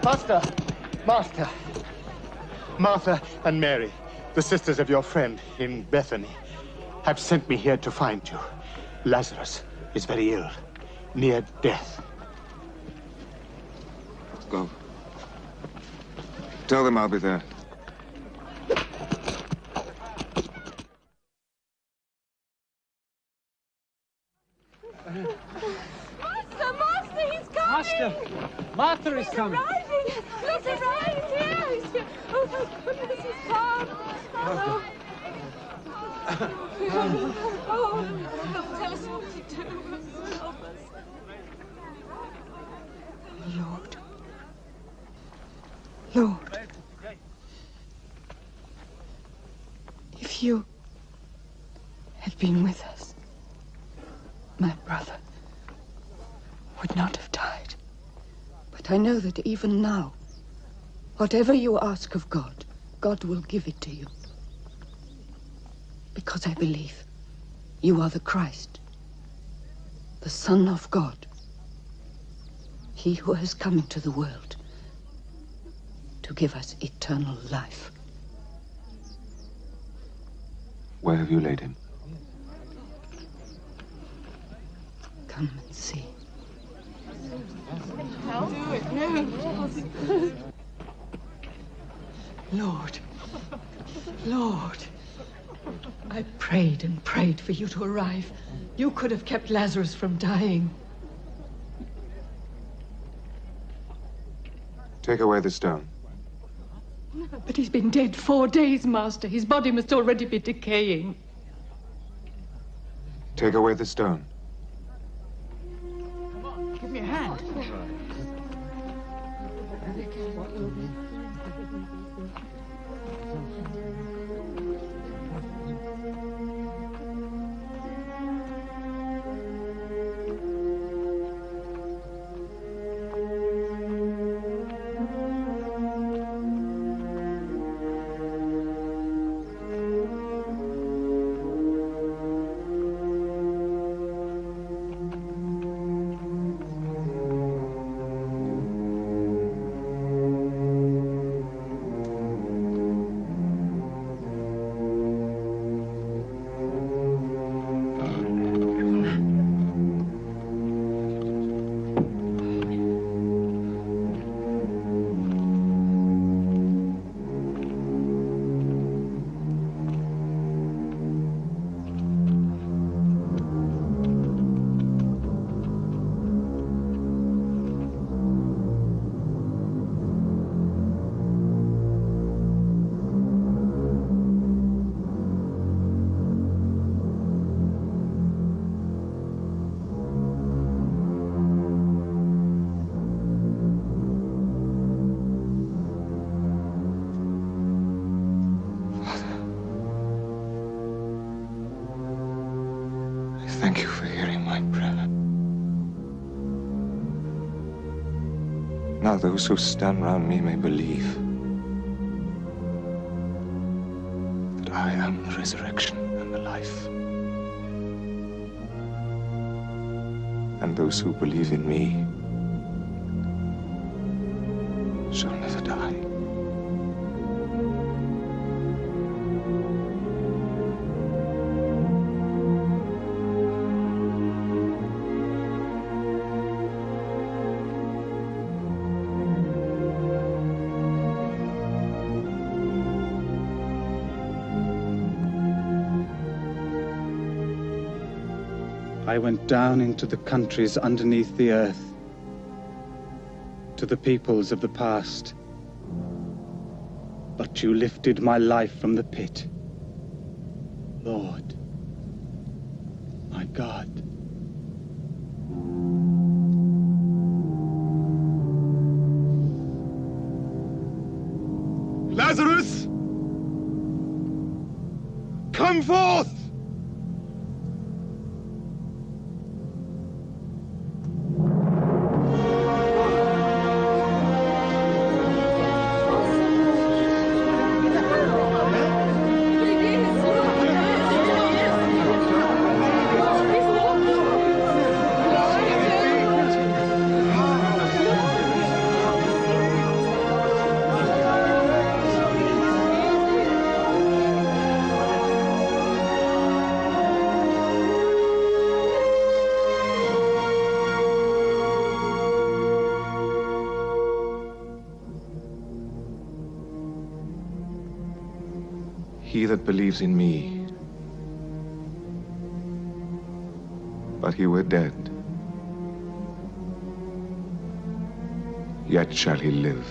Master! Master! Martha and Mary, the sisters of your friend in Bethany, have sent me here to find you. Lazarus is very ill, near death. Go. Tell them I'll be there. Master, he's coming! Master! Martha is coming! Arriving! Look, he's here! He's here! Oh, my goodness, he's come! Oh. Oh, tell us what to do. Help us. Lord. Lord. If you had been with us, my brother would not have died. But I know that even now, whatever you ask of God, God will give it to you. Because I believe you are the Christ, the Son of God, he who has come into the world to give us eternal life. Where have you laid him? Come and see. Lord, Lord, I prayed and prayed for you to arrive. You could have kept Lazarus from dying. Take away the stone. But he's been dead 4 days, Master. His body must already be decaying. Take away the stone. Give me a hand. Thank you for hearing my prayer. Now those who stand round me may believe that I am the resurrection and the life. And those who believe in me shall never die. I went down into the countries underneath the earth, to the peoples of the past. But you lifted my life from the pit. Lord, my God. Lazarus! Come forth! He that believes in me, but he were dead, yet shall he live.